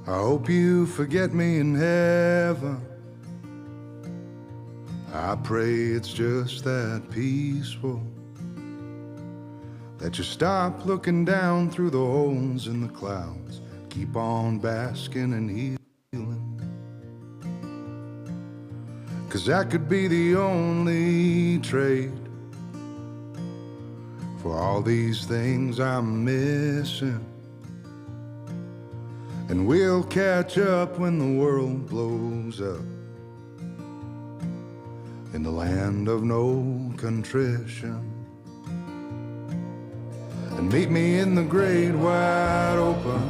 I hope you forget me in heaven. I pray it's just that peaceful, that you stop looking down through the holes in the clouds, keep on basking and healing. 'Cause that could be the only trade for all these things I'm missing. And we'll catch up when the world blows up in the land of no contrition. And meet me in the great wide open,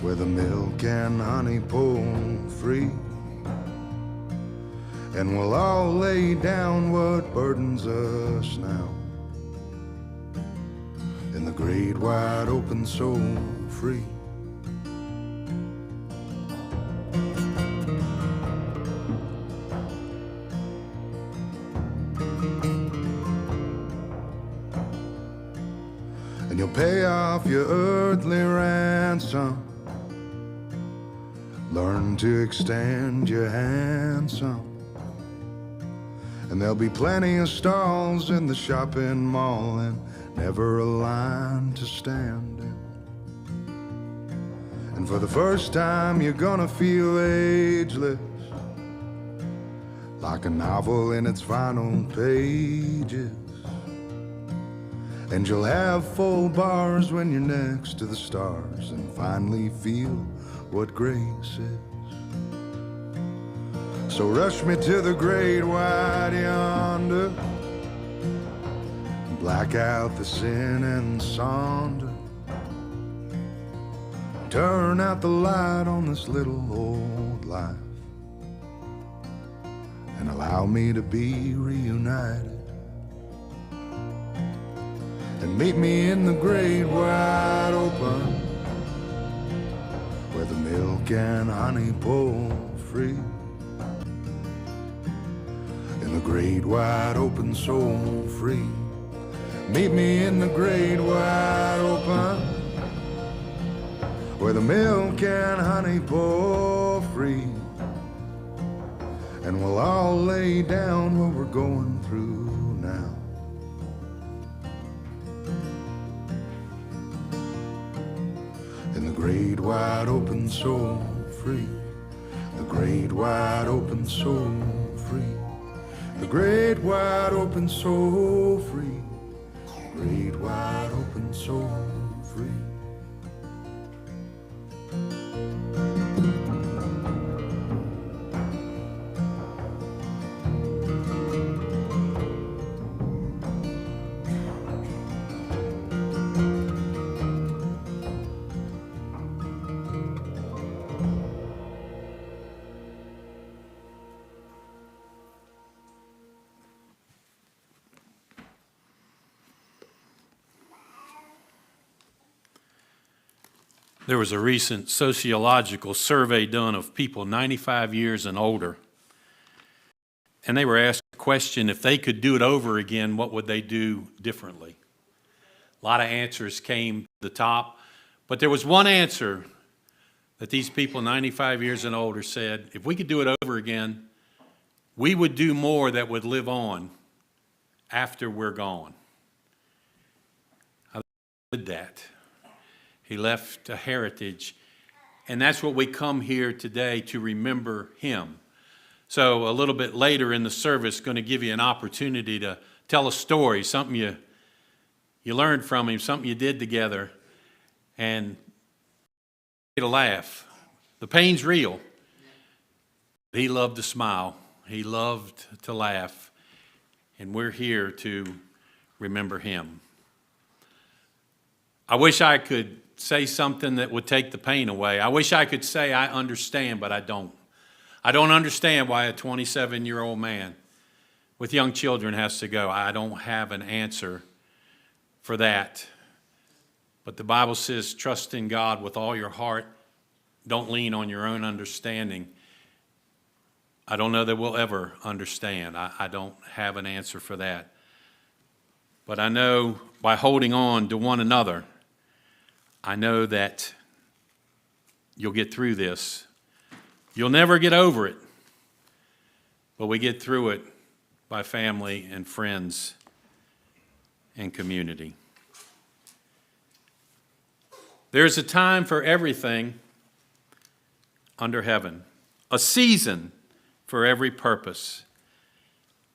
where the milk and honey pull free. And we'll all lay down what burdens us now, in the great wide open, so free. And you'll pay off your earthly ransom, learn to extend your hand some, and there'll be plenty of stalls in the shopping mall, and never a line to stand in. And for the first time you're gonna feel ageless, like a novel in its final pages. And you'll have full bars when you're next to the stars, and finally feel what grace is. So rush me to the great wide yonder, black out the sin and sonder, turn out the light on this little old life, and allow me to be reunited. And meet me in the great wide open, where the milk and honey pull free. In the great wide open, so free. Meet me in the great wide open, where the milk and honey pour free. And we'll all lay down what we're going through now. In the great wide open, so free. The great wide open, so free. The great wide open, so free. Great wide open, so free. There was a recent sociological survey done of people 95 years and older, and they were asked a question: if they could do it over again, what would they do differently? A lot of answers came to the top, but there was one answer that these people 95 years and older said: if we could do it over again, we would do more that would live on after we're gone. I did that. He left a heritage, and that's what we come here today to remember him. So a little bit later in the service, going to give you an opportunity to tell a story, something you learned from him, something you did together, and get a laugh. The pain's real. He loved to smile. He loved to laugh, and we're here to remember him. I wish I could say something that would take the pain away. I wish I could say I understand, but I don't. I don't understand why a 27-year-old man with young children has to go. I don't have an answer for that. But the Bible says, trust in God with all your heart. Don't lean on your own understanding. I don't know that we'll ever understand. I don't have an answer for that. But I know by holding on to one another, I know that you'll get through this. You'll never get over it, but we get through it by family and friends and community. There's a time for everything under heaven, a season for every purpose.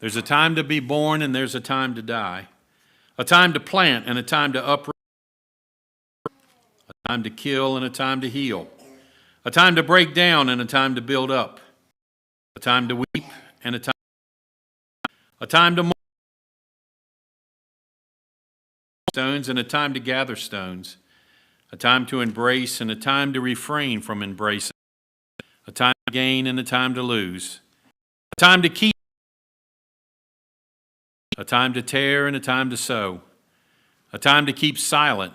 There's a time to be born and there's a time to die, a time to plant and a time to uproot, a time to kill and a time to heal, a time to break down and a time to build up, a time to weep and a time to mourn stones and a time to gather stones, a time to embrace and a time to refrain from embracing, a time to gain and a time to lose, a time to keep, a time to tear and a time to sow, a time to keep silent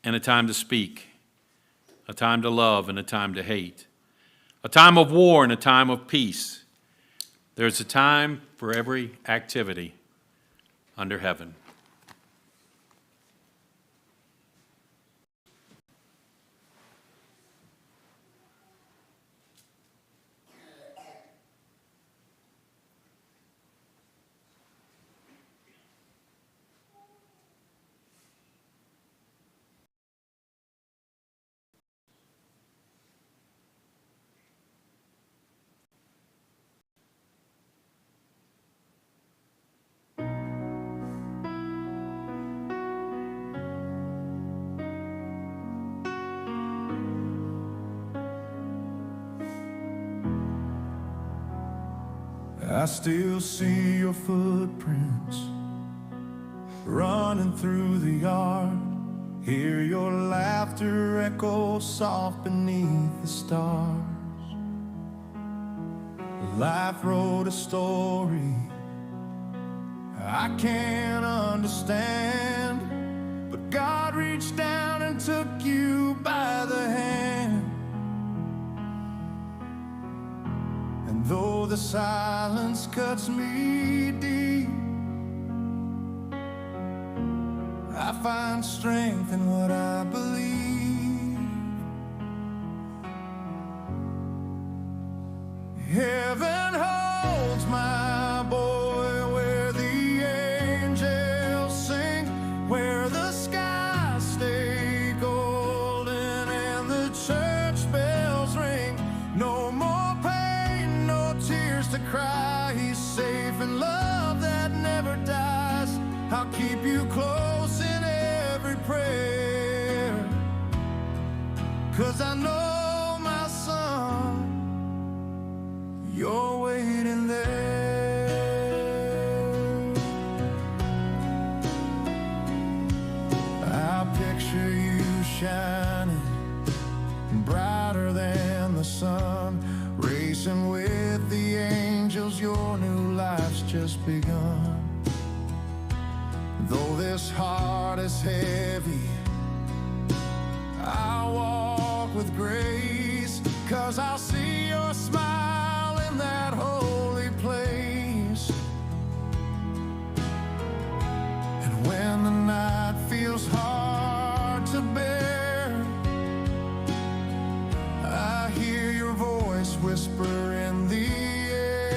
and a time to speak, a time to love and a time to hate, a time of war and a time of peace. There's a time for every activity under heaven. I still see your footprints running through the yard. Hear your laughter echo soft beneath the stars. Life wrote a story I can't understand, but God reached down and took you by the hand. And though the silence cuts me deep, I find strength in what I believe. Heaven holds my boy where the angels sing, where the skies stay golden and the church bells ring. No more pain, no tears to cry. He's safe in love that never dies. I'll keep you close in every prayer, 'cause I know my son, you're waiting there. I picture you shining brighter than the sun, racing with the angels. Your new life's just begun. Though this heart is heavy, I'll walk with grace, 'cause I'll see your smile in that holy place. And when the night feels hard to bear, I hear your voice whisper in the air.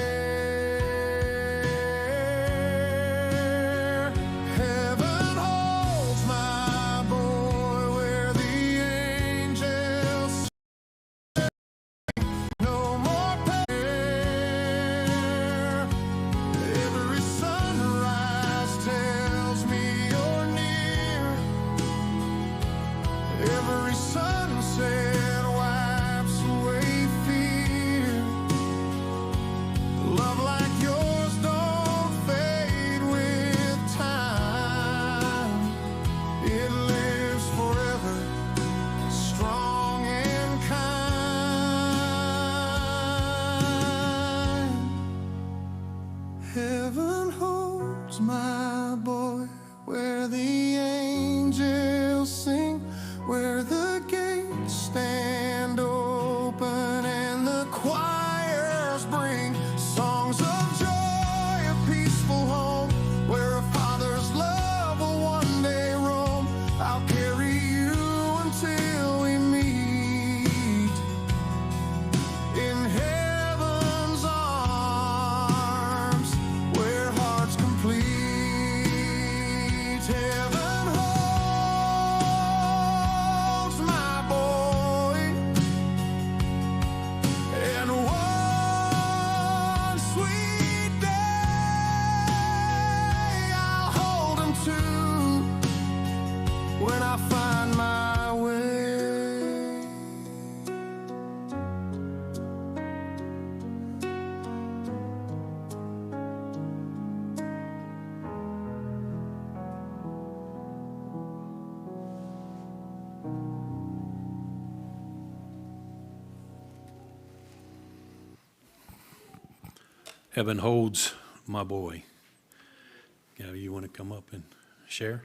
Heaven holds my boy where the angels sing. No more pain. Every sunrise tells me you're near. Every sunset wipes away fear. Heaven holds my boy. Gabby, you want to come up and share?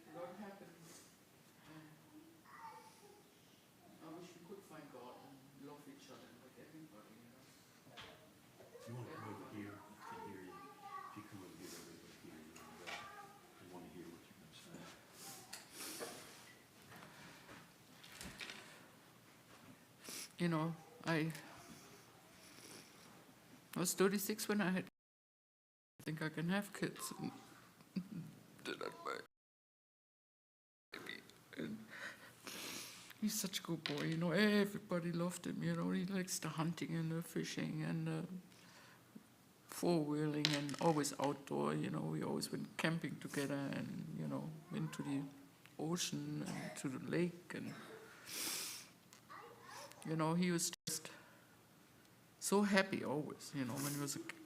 A lot happens. I wish we could find God and love each other like everybody, You want to come over here? I can hear you. If you come over here, everybody can hear you. I want to hear what you're going to say. I was 36 when I think I can have kids. And did that my baby. And he's such a good boy, everybody loved him, he likes the hunting and the fishing and the four-wheeling and always outdoor, we always went camping together and, went to the ocean and to the lake and, he was just so happy always, when he was a kid.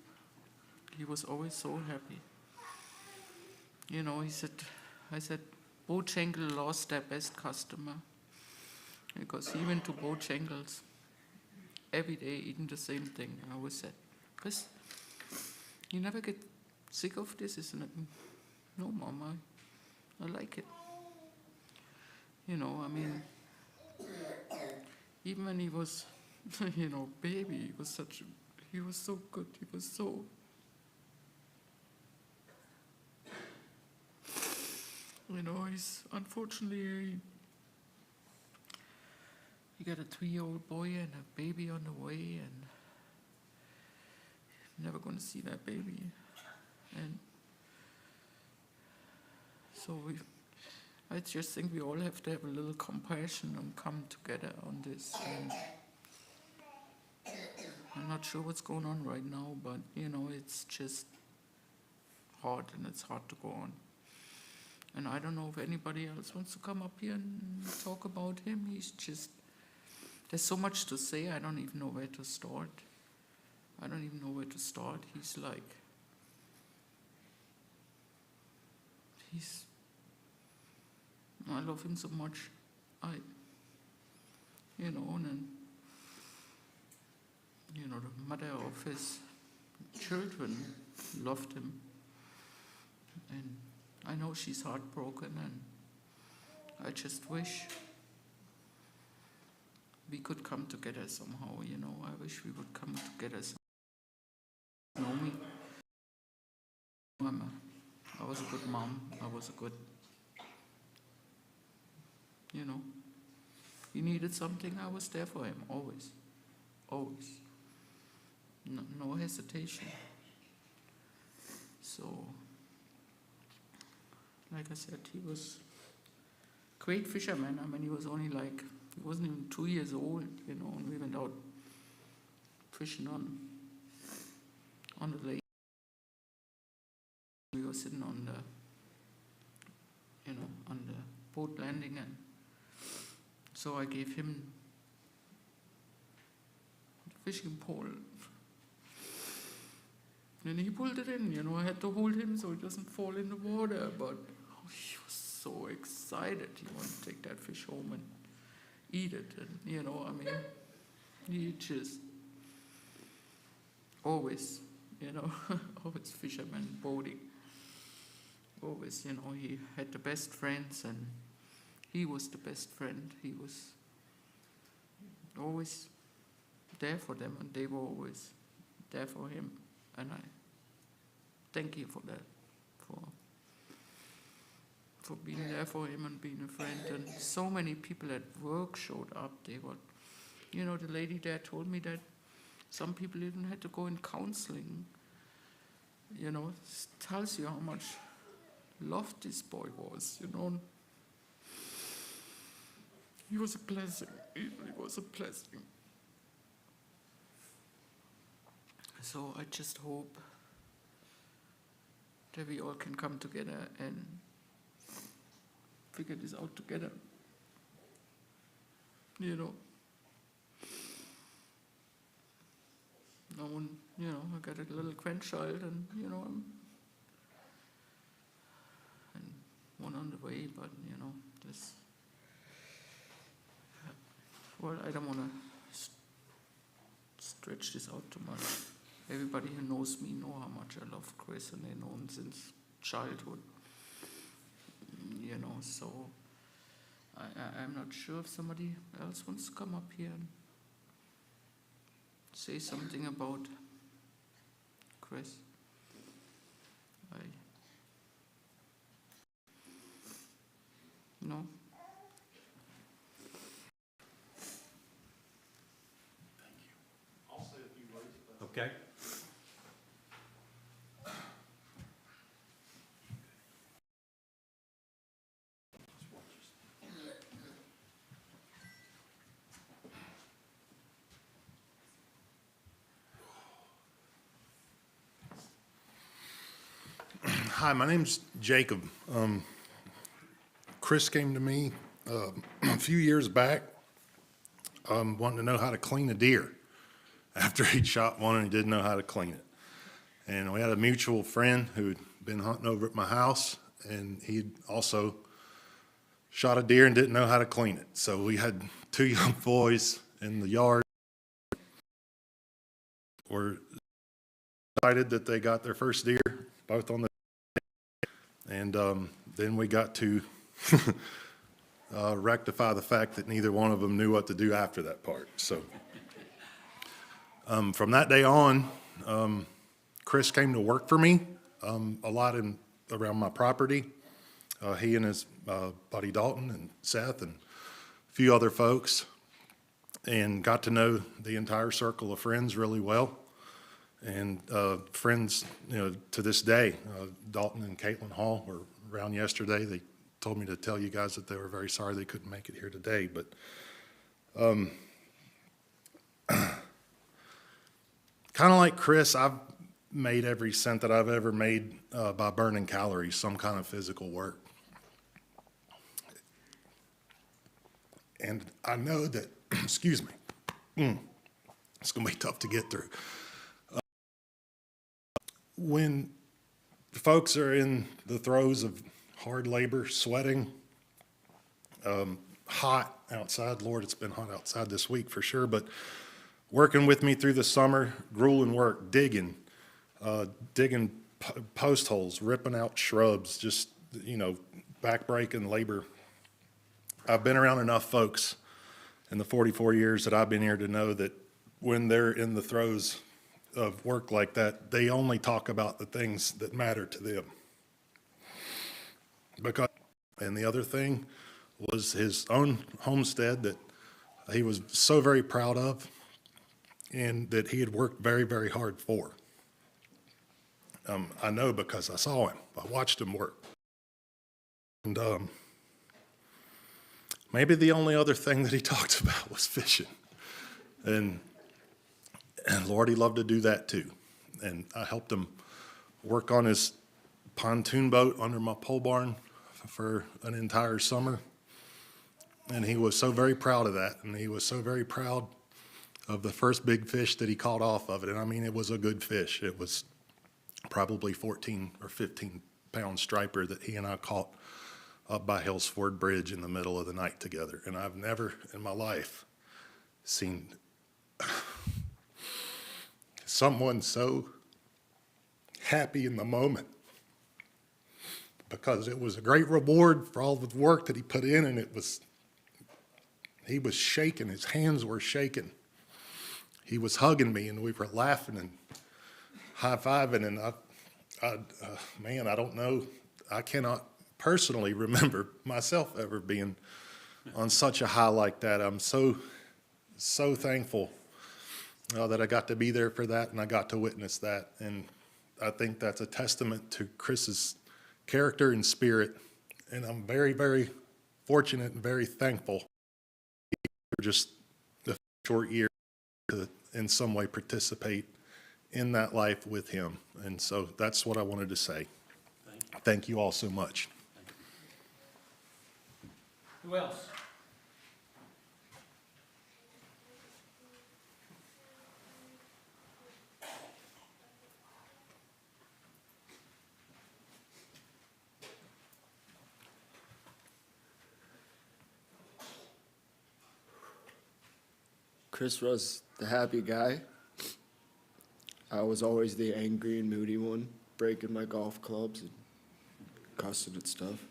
He was always so happy. I said, Bojangles lost their best customer because he went to Bojangles every day eating the same thing. I always said, Chris, you never get sick of this, isn't it? No, Mom, I like it. Even when he was, baby, he was so good. He was so, he's unfortunately, he got a 3-year-old boy and a baby on the way, and never going to see that baby. And so I just think we all have to have a little compassion and come together on this. And I'm not sure what's going on right now, but it's just hard, and it's hard to go on. And I don't know if anybody else wants to come up here and talk about him. There's so much to say, I don't even know where to start. I love him so much. And then, the mother of his children loved him. And I know she's heartbroken, and I just wish we could come together somehow, I wish we would come together somehow. You know me. I was a good mom. I was a good, he needed something, I was there for him, always. Always. No hesitation. So, like I said, he was a great fisherman. He was only he wasn't even 2 years old, and we went out fishing on the lake. We were sitting on the boat landing, and so I gave him the fishing pole. And he pulled it in, I had to hold him so he doesn't fall in the water, but he was so excited. He wanted to take that fish home and eat it, and, he just always, always fisherman, boating. Always, he had the best friends, and he was the best friend. He was always there for them, and they were always there for him. And I thank you for that, for being there for him and being a friend. And so many people at work showed up. They were, the lady there told me that some people even had to go in counseling. It tells you how much loved this boy was, He was a blessing. He really was a blessing. So I just hope that we all can come together and figure this out together. No one, I got a little grandchild, and and one on the way, but this. Well, I don't want to stretch this out too much. Everybody who knows me know how much I love Chris, and they know him since childhood. So I'm not sure if somebody else wants to come up here and say something about Chris. No? Okay. Hi, my name's Jacob. Chris came to me a few years back wanting to know how to clean a deer after he'd shot one and he didn't know how to clean it. And we had a mutual friend who'd been hunting over at my house, and he'd also shot a deer and didn't know how to clean it. So we had two young boys in the yard were excited that they got their first deer, both on the and then we got to rectify the fact that neither one of them knew what to do after that part. So from that day on, Chris came to work for me a lot around my property. He and his buddy Dalton and Seth and a few other folks, and got to know the entire circle of friends really well. And friends, to this day, Dalton and Caitlin Hall were around yesterday. They told me to tell you guys that they were very sorry they couldn't make it here today. But kind of like Chris, I've made every cent that I've ever made by burning calories, some kind of physical work. And I know that, excuse me, it's going to be tough to get through. When folks are in the throes of hard labor, sweating, hot outside, Lord, it's been hot outside this week for sure, but working with me through the summer, grueling work, digging post holes, ripping out shrubs, just, backbreaking labor. I've been around enough folks in the 44 years that I've been here to know that when they're in the throes of work like that, they only talk about the things that matter to them. And the other thing was his own homestead that he was so very proud of and that he had worked very, very hard for. I know because I saw him. I watched him work. And maybe the only other thing that he talked about was fishing. And Lord, he loved to do that too. And I helped him work on his pontoon boat under my pole barn for an entire summer. And he was so very proud of that. And he was so very proud of the first big fish that he caught off of it. And I mean, it was a good fish. It was probably 14 or 15 pound striper that he and I caught up by Hell's Ford Bridge in the middle of the night together. And I've never in my life seen someone so happy in the moment, because it was a great reward for all the work that he put in, and he was shaking, his hands were shaking. He was hugging me, and we were laughing and high-fiving, and man, I don't know, I cannot personally remember myself ever being on such a high like that. I'm so thankful that I got to be there for that, and I got to witness that. And I think that's a testament to Chris's character and spirit. And I'm very, very fortunate and very thankful for just the short year to in some way participate in that life with him. And so that's what I wanted to say. Thank you all so much. Who else? Chris was the happy guy. I was always the angry and moody one, breaking my golf clubs and cussing and stuff.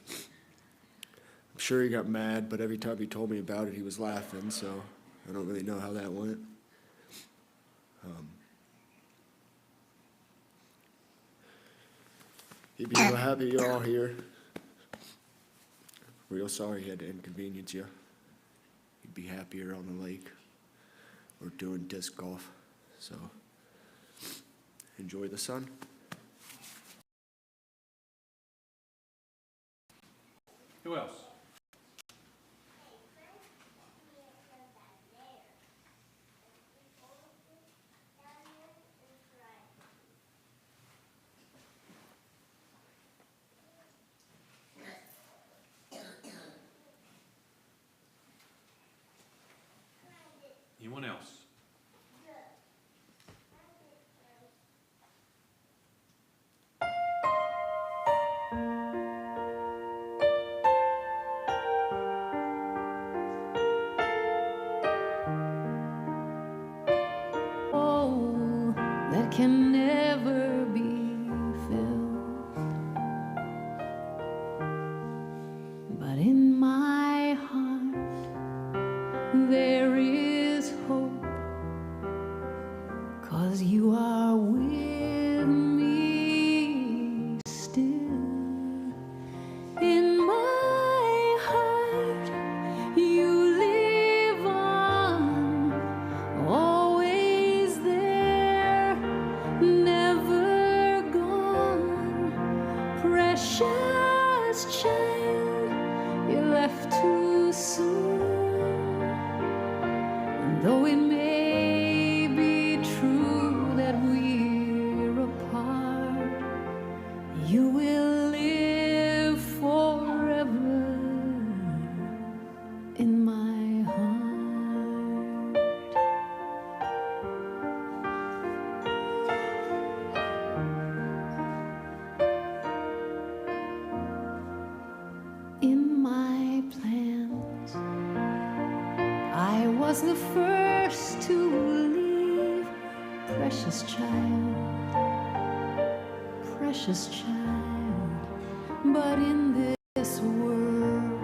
I'm sure he got mad, but every time he told me about it, he was laughing, so I don't really know how that went. He'd be real happy you're all here. Real sorry he had to inconvenience you. He'd be happier on the lake or doing disc golf. So enjoy the sun. Who else? Anyone else? Oh, that can never be filled. But in my heart there is hope, 'cause you are with me still. In my heart you live on, always there, never gone. Precious child, you left too soon. And though it may be true that we're apart, you will live forever in my heart. In my plans, I was the first to leave. Precious child, precious child. But in this world,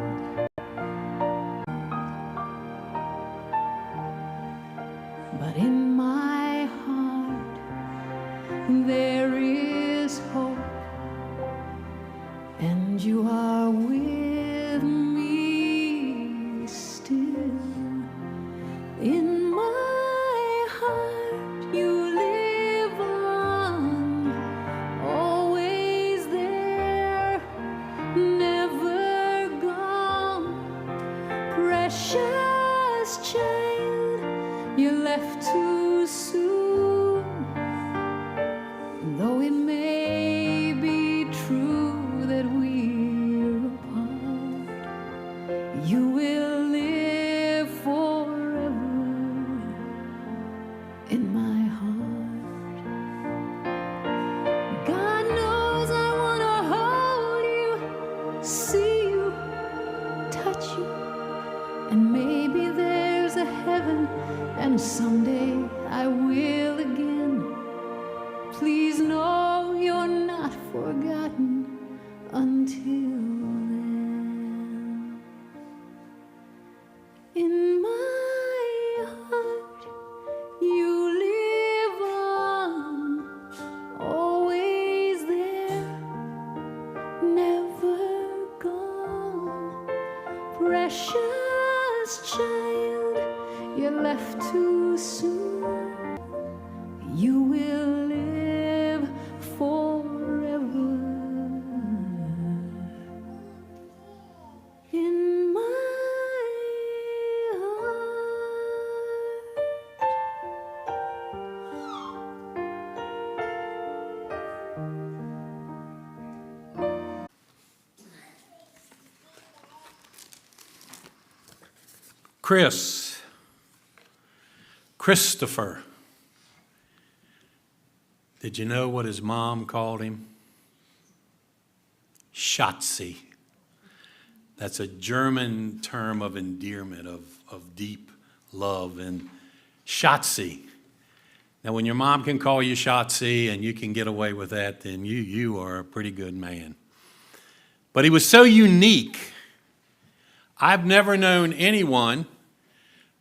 but in my heart there is hope, and you are with me still. In my heart you live on, always there, never gone. Precious child, you left too soon. Though it may be true that we're apart, you will live forever in my heart. God knows I wanna hold you, see you, touch you, and maybe there's a heaven, and someday I will again. Please know you're not forgotten until then. In my heart you live on, always there, never gone. Precious child, you left too soon. You will live forever in my heart. Christopher. Did you know what his mom called him? Schatzi. That's a German term of endearment, of deep love, and Shotzi. Now, when your mom can call you Shotzi and you can get away with that, then you are a pretty good man. But he was so unique. I've never known anyone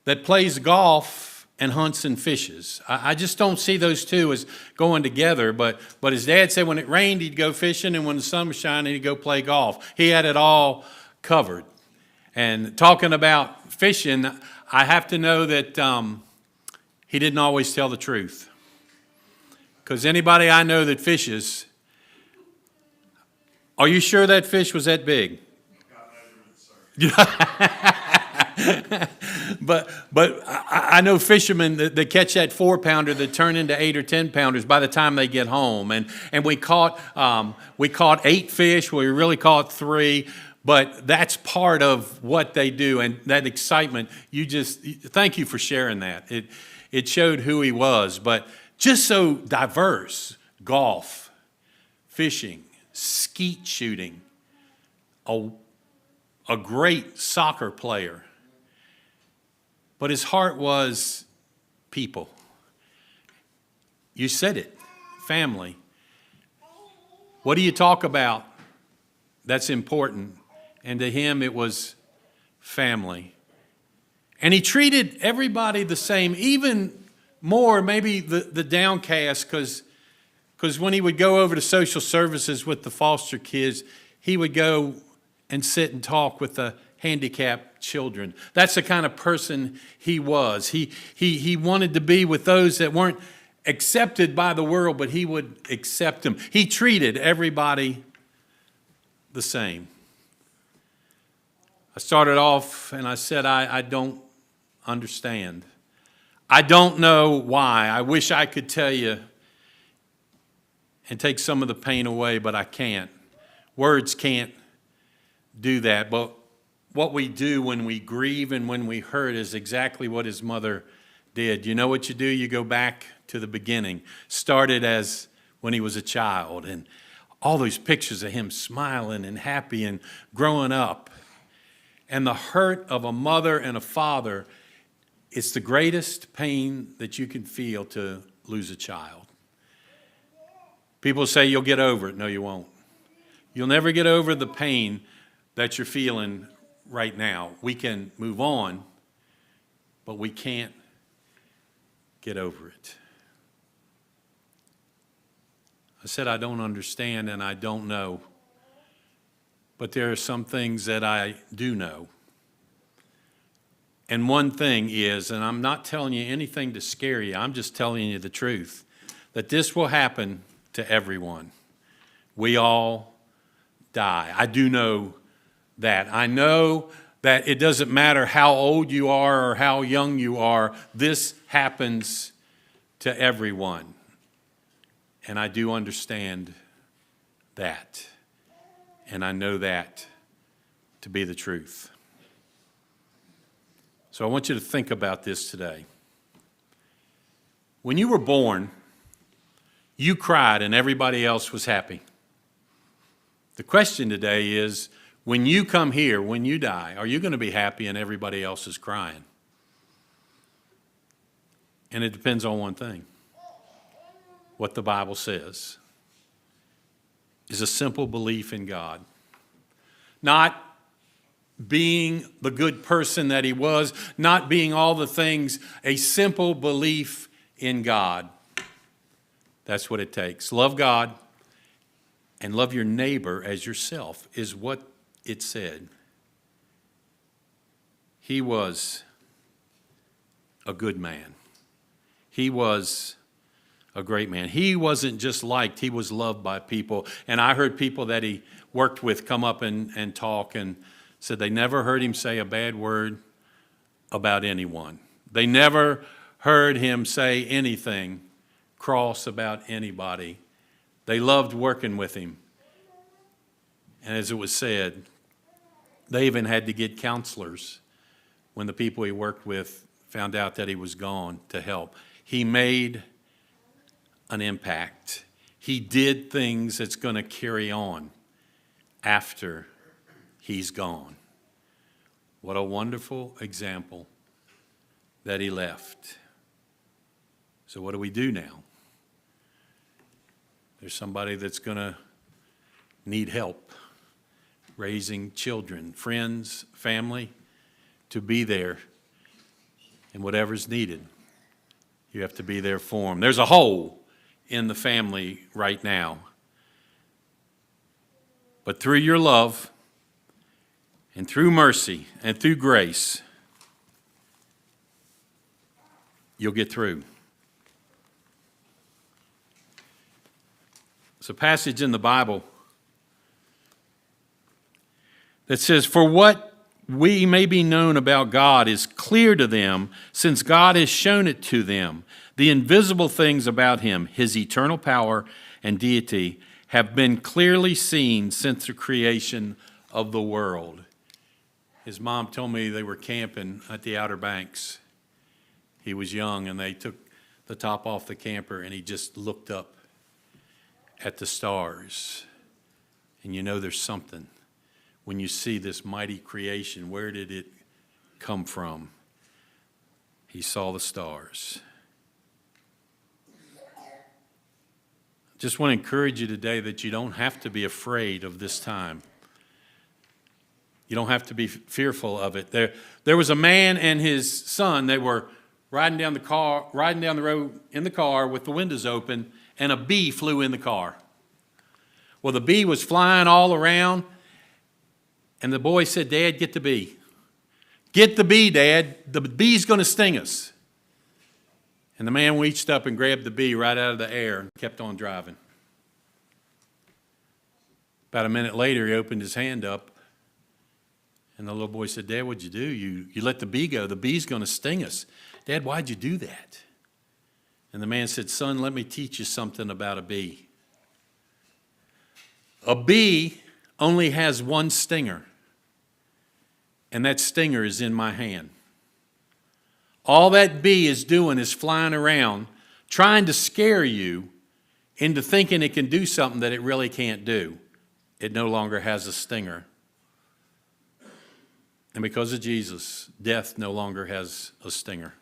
that plays golf and hunts and fishes. I just don't see those two as going together. But his dad said when it rained, he'd go fishing, and when the sun was shining, he'd go play golf. He had it all covered. And talking about fishing, I have to know that he didn't always tell the truth. Because anybody I know that fishes, are you sure that fish was that big? But I know fishermen that catch that 4-pounder that turn into 8 or 10-pounders by the time they get home. And we caught 8 fish. We really caught 3. But that's part of what they do, and that excitement. Thank you for sharing that. It showed who he was, but just so diverse. Golf, fishing, skeet shooting, a great soccer player. But his heart was people. You said it, family. What do you talk about that's important? And to him, it was family. And he treated everybody the same, even more maybe the downcast, because when he would go over to social services with the foster kids, he would go and sit and talk with the handicapped children. That's the kind of person he was. He wanted to be with those that weren't accepted by the world, but he would accept them. He treated everybody the same. I started off and I said, I don't understand. I don't know why. I wish I could tell you and take some of the pain away, but I can't. Words can't do that. But what we do when we grieve and when we hurt is exactly what his mother did. You know what you do? You go back to the beginning. Started as when he was a child, and all those pictures of him smiling and happy and growing up. And the hurt of a mother and a father, it's the greatest pain that you can feel to lose a child. People say you'll get over it. No, you won't. You'll never get over the pain that you're feeling right now. We can move on, but we can't get over it. I said I don't understand and I don't know. But there are some things that I do know. And one thing is, and I'm not telling you anything to scare you, I'm just telling you the truth, that this will happen to everyone. We all die. I do know that. I know that it doesn't matter how old you are or how young you are, this happens to everyone. And I do understand that. And I know that to be the truth. So I want you to think about this today. When you were born, you cried and everybody else was happy. The question today is, when you come here, when you die, are you going to be happy and everybody else is crying? And it depends on one thing. What the Bible says is a simple belief in God. Not being the good person that he was, not being all the things, a simple belief in God. That's what it takes. Love God and love your neighbor as yourself is what it said. He was a good man. He was a great man. He wasn't just liked, he was loved by people. And I heard people that he worked with come up and talk and said they never heard him say a bad word about anyone. They never heard him say anything cross about anybody. They loved working with him. And as it was said, they even had to get counselors when the people he worked with found out that he was gone to help. He made an impact. He did things that's going to carry on after he's gone. What a wonderful example that he left. So what do we do now? There's somebody that's going to need help raising children, friends, family, to be there in whatever's needed. You have to be there for them. There's a hole in the family right now. But through your love and through mercy and through grace, you'll get through. It's a passage in the Bible that says, "For what we may be known about God is clear to them, since God has shown it to them. The invisible things about him, his eternal power and deity, have been clearly seen since the creation of the world." His mom told me they were camping at the Outer Banks. He was young, and they took the top off the camper, and he just looked up at the stars. And you know there's something when you see this mighty creation. Where did it come from? He saw the stars. Just want to encourage you today that you don't have to be afraid of this time. You don't have to be fearful of it. There was a man and his son. They were riding down the road in the car with the windows open, and a bee flew in the car. Well, the bee was flying all around, and the boy said, "Dad, get the bee. Get the bee, Dad. The bee's going to sting us." And the man reached up and grabbed the bee right out of the air and kept on driving. About a minute later, he opened his hand up, and the little boy said, "Dad, what'd you do? You let the bee go. The bee's going to sting us. Dad, why'd you do that?" And the man said, "Son, let me teach you something about a bee. A bee only has one stinger, and that stinger is in my hand. All that bee is doing is flying around, trying to scare you into thinking it can do something that it really can't do. It no longer has a stinger. And because of Jesus, death no longer has a stinger.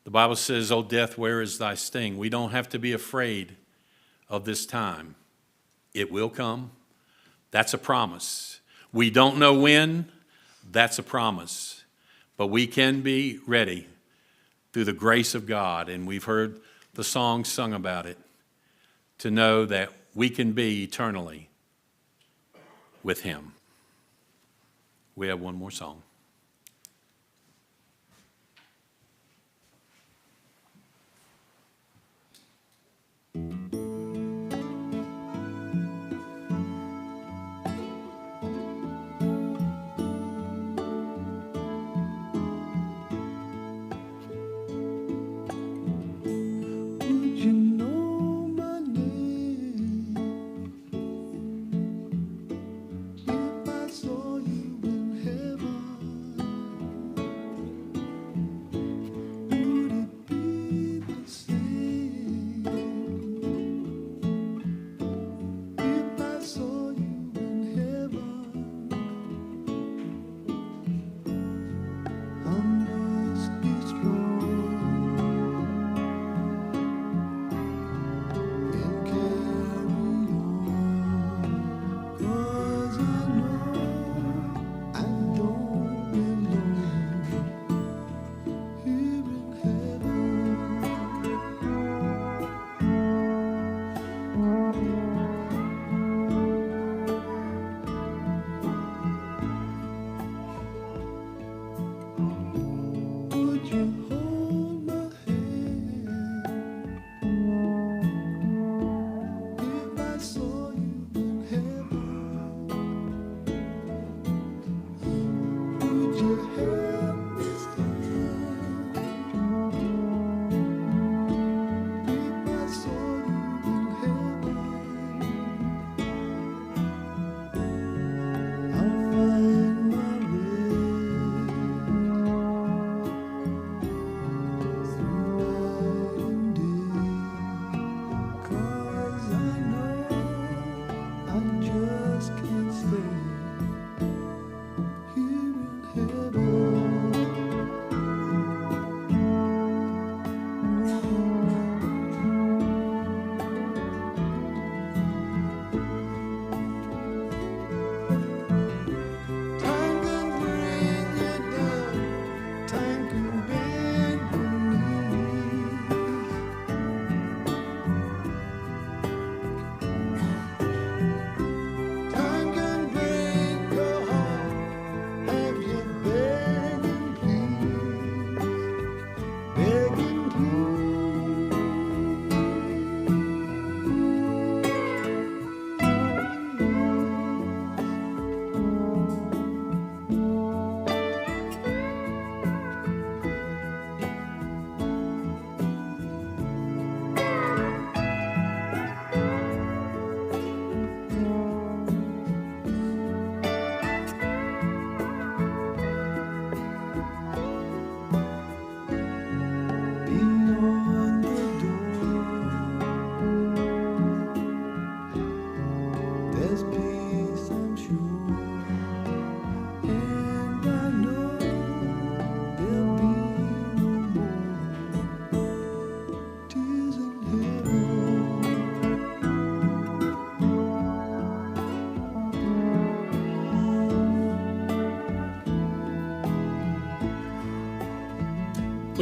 The Bible says, "O death, where is thy sting?" We don't have to be afraid of this time. It will come. That's a promise. We don't know when. That's a promise. But we can be ready through the grace of God, and we've heard the song sung about it, to know that we can be eternally with him. We have one more song. You know my name. If I saw you in heaven,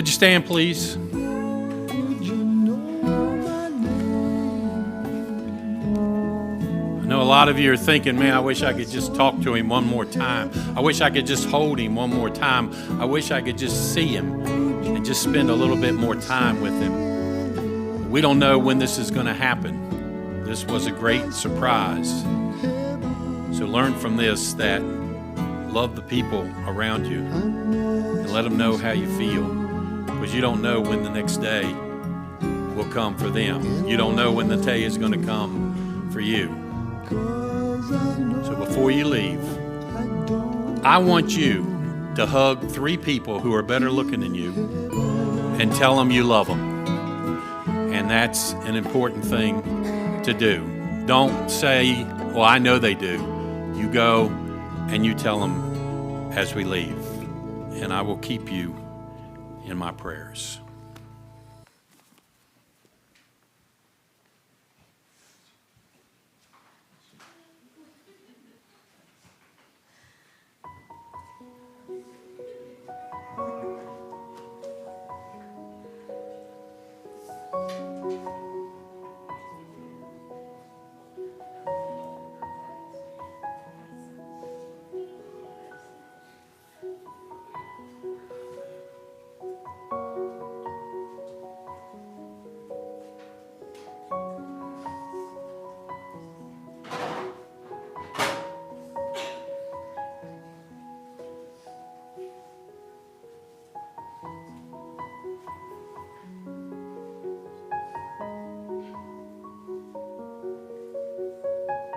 Would you stand, please? I know a lot of you are thinking, man, I wish I could just talk to him one more time. I wish I could just hold him one more time. I wish I could just see him and just spend a little bit more time with him. We don't know when this is going to happen. This was a great surprise. So learn from this that love the people around you and let them know how you feel, because you don't know when the next day will come for them. You don't know when the day is going to come for you. So before you leave, I want you to hug 3 people who are better looking than you and tell them you love them. And that's an important thing to do. Don't say, well, I know they do. You go and you tell them as we leave. And I will keep you in my prayers.